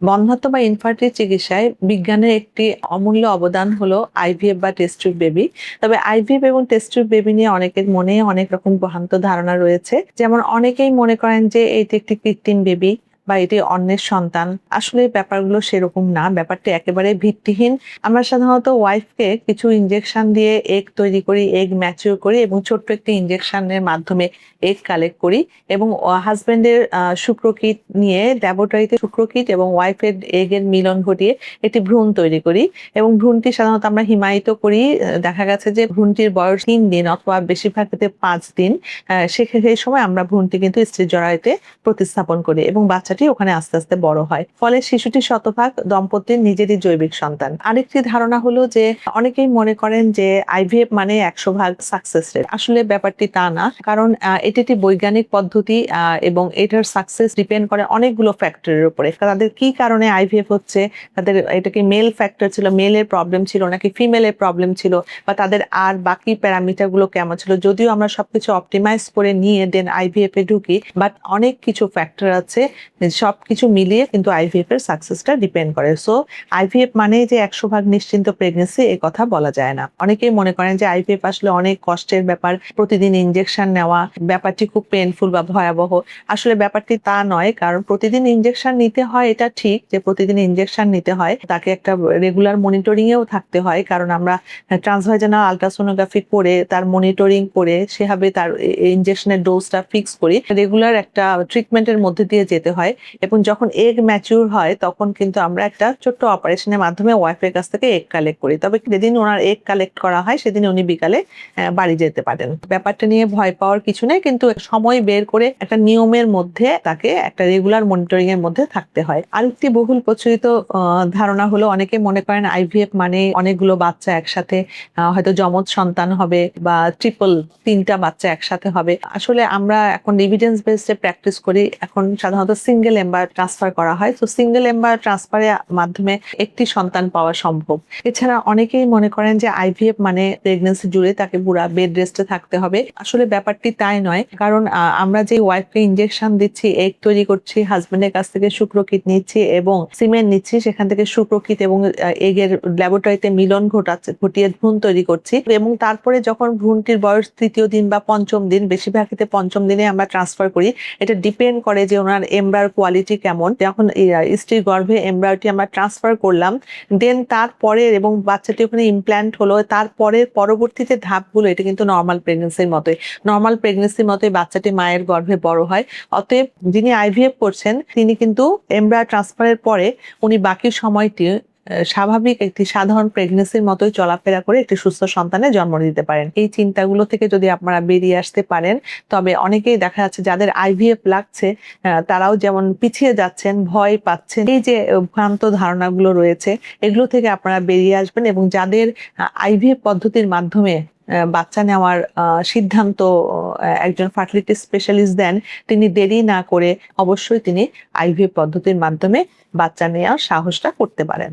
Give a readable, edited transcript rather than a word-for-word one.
বন্ধ্যাত্ব বা ইনফার্টিলিটি চিকিৎসায় বিজ্ঞানের একটি অমূল্য অবদান হলো আইভিএফ বা টেস্ট টিউব বেবি। তবে আইভিএফ এবং টেস্ট টিউব বেবি নিয়ে অনেকের মনে অনেক রকম ভ্রান্ত ধারণা রয়েছে। যেমন অনেকেই মনে করেন যে এটি একটি কৃত্রিম বেবি বা এটি অন্যের সন্তান। আসলে ব্যাপারগুলো সেরকম না। ব্যাপারটি একেবারে ভিত্তিহীন। আমরা সাধারণত ওয়াইফকে কিছু ইনজেকশন দিয়ে এগ তৈরি করি, এগ ম্যাচিউর করি এবং ছোট্ট একটি ইনজেকশনের মাধ্যমে এগ কালেক্ট করি এবং হাসব্যান্ডের শুক্রকিট নিয়ে ল্যাবরেটরিতে শুক্রকিট এবং ওয়াইফের এগের মিলন ঘটিয়ে একটি ভ্রূণ তৈরি করি এবং ভ্রূণটি সাধারণত আমরা হিমায়িত করি। দেখা গেছে যে ভ্রূণটির বয়স ৩ দিন অথবা বেশিরভাগ ক্ষেত্রে ৫ দিন। সেই সময় আমরা ভ্রূণটি কিন্তু স্ত্রীর জরায়ুতে প্রতিস্থাপন করি এবং বাচ্চাটি ওখানে আস্তে আস্তে বড় হয়। ফলে শিশুটি শতভাগ দম্পতির নিজেরই জৈবিক সন্তান। আরেকটি ধারণা হলো যে অনেকেই মনে করেন যে আইভিএফ মানে ১০০% সাকসেস রেট। আসলে ব্যাপারটি তা না। কারণ এটি একটি বৈজ্ঞানিক পদ্ধতি এবং এটার সাকসেস ডিপেন্ড করে অনেকগুলো ফ্যাক্টরের উপরে। তাদের কি কারণে আইভিএফ হচ্ছে, তাদের এটা কি মেল ফ্যাক্টর ছিল, মেলের প্রবলেম ছিল নাকি ফিমেলের প্রবলেম ছিল বা তাদের আর বাকি প্যারামিটার গুলো কেমন ছিল। যদিও আমরা সবকিছু অপটিমাইজ করে নিয়ে দেন আইভিএফ এ ঢুকি, বাট অনেক কিছু ফ্যাক্টর আছে, সবকিছু মিলিয়ে কিন্তু আইভিএফ এর সাকসেসটা ডিপেন্ড করে। সো আইভিএফ মানে যে ১০০% নিশ্চিন্ত প্রেগনেন্সি এ কথা বলা যায় না। অনেকেই মনে করেন যে আইভিএফ আসলে অনেক কষ্টের ব্যাপার, প্রতিদিন ইনজেকশন নেওয়া, ব্যাপারটি খুব পেইনফুল বা ভয়াবহ। আসলে ব্যাপারটি তা নয়, কারণ প্রতিদিন ইনজেকশন নিতে হয় এটা ঠিক যে প্রতিদিন ইনজেকশন নিতে হয়, তাকে একটা রেগুলার মনিটরিং এও থাকতে হয়, কারণ আমরা ট্রান্সভাজানাল আলট্রাসোনোগ্রাফি করে তার মনিটরিং করে সেভাবে তার ইনজেকশনের ডোজটা ফিক্স করি। রেগুলার একটা ট্রিটমেন্টের মধ্যে দিয়ে যেতে হয় এবং যখন এগ ম্যাচিউর হয় তখন কিন্তু আমরা একটা ছোট্ট অপারেশনের মাধ্যমে ওয়াইফের কাছ থেকে এগ কালেক্ট করি। তবে যেদিন ওনার এগ কালেক্ট করা হয় সেদিন উনি বিকালে বাড়ি যেতে পারেন। ব্যাপারটা নিয়ে ভয় পাওয়ার কিছু নেই, কিন্তু সময় বের করে একটা নিয়মের মধ্যে তাকে একটা রেগুলার মনিটরিং এর মধ্যে থাকতে হয়। আরেকটি বহুল প্রচলিত ধারণা হলো অনেকে মনে করেন আইভিএফ মানে অনেকগুলো বাচ্চা একসাথে, হয়তো যমজ সন্তান হবে বা ট্রিপল ৩টা বাচ্চা একসাথে হবে। আসলে আমরা এখন এভিডেন্স বেসড প্র্যাকটিস করি। এখন সাধারণত সিঙ্গেল এম্বায়ো ট্রান্সফার করা হয়। তো সিঙ্গেল এম্বায়ো ট্রান্সফারের মাধ্যমে একটি সন্তান পাওয়া সম্ভব। এছাড়া অনেকেই মনে করেন যে আইভিএফ মানে প্রেগন্যান্সি জুড়ে তাকে পুরা বেড রেস্টে থাকতে হবে। আসলে ব্যাপারটি তাই নয়, কারণ আমরা যে ওয়াইফকে ইনজেকশন দিচ্ছি, এগ তৈরি করছি, হাজবেন্ডের কাছ থেকে শুক্রকিট নিচ্ছি এবং সিমেন্ট নিচ্ছি, সেখান থেকে শুক্রকিট এবং এগের ল্যাবরেটরিতে মিলন ঘটিয়ে ভ্রূণ তৈরি করছি এবং তারপরে যখন ভ্রূণটির বয়স ৩য় দিন বা ৫ম দিন, বেশিরভাগ ক্ষেত্রে ৫ম দিনে আমরা ট্রান্সফার করি। এটা ডিপেন্ড করে যে ওনার এমব্রায়োর কোয়ালিটি কেমন। যখন স্ত্রীর গর্ভে এমব্রায়োটি আমরা ট্রান্সফার করলাম, দেন তারপরে এবং বাচ্চাটি ওখানে ইমপ্ল্যান্ট হলো, তারপরে পরবর্তীতে ধাপগুলো এটা কিন্তু নর্মাল প্রেগনেন্সির মতোই। নর্মাল প্রেগনেন্সির মতোই বাচ্চাটি মায়ের গর্ভে বড় হয়। অতএব যিনি আইভিএফ করছেন তিনি কিন্তু এমব্রায়ো ট্রান্সফারের পরে উনি বাকি সময়টি স্বাভাবিক একটি সাধারণ প্রেগনেন্সির মতোই চলাফেরা করে একটি সুস্থ সন্তানের জন্ম দিতে পারেন। এই চিন্তাগুলো থেকে যদি আপনারা বেরিয়ে আসতে পারেন, তবে অনেকেই দেখা যাচ্ছে যাদের আইভিএফ লাগছে তারাও যেমন পিছিয়ে যাচ্ছেন, ভয় পাচ্ছেন। এই যে ভ্রান্ত ধারণাগুলো রয়েছে, এগুলো থেকে আপনারা বেরিয়ে আসবেন এবং যাদের আইভিএফ পদ্ধতির মাধ্যমে বাচ্চা নেওয়ার সিদ্ধান্ত একজন ফার্টিলিটি স্পেশালিস্ট দেন, তিনি দেরি না করে অবশ্যই তিনি আইভিএফ পদ্ধতির মাধ্যমে বাচ্চা নেওয়ার সাহসটা করতে পারেন।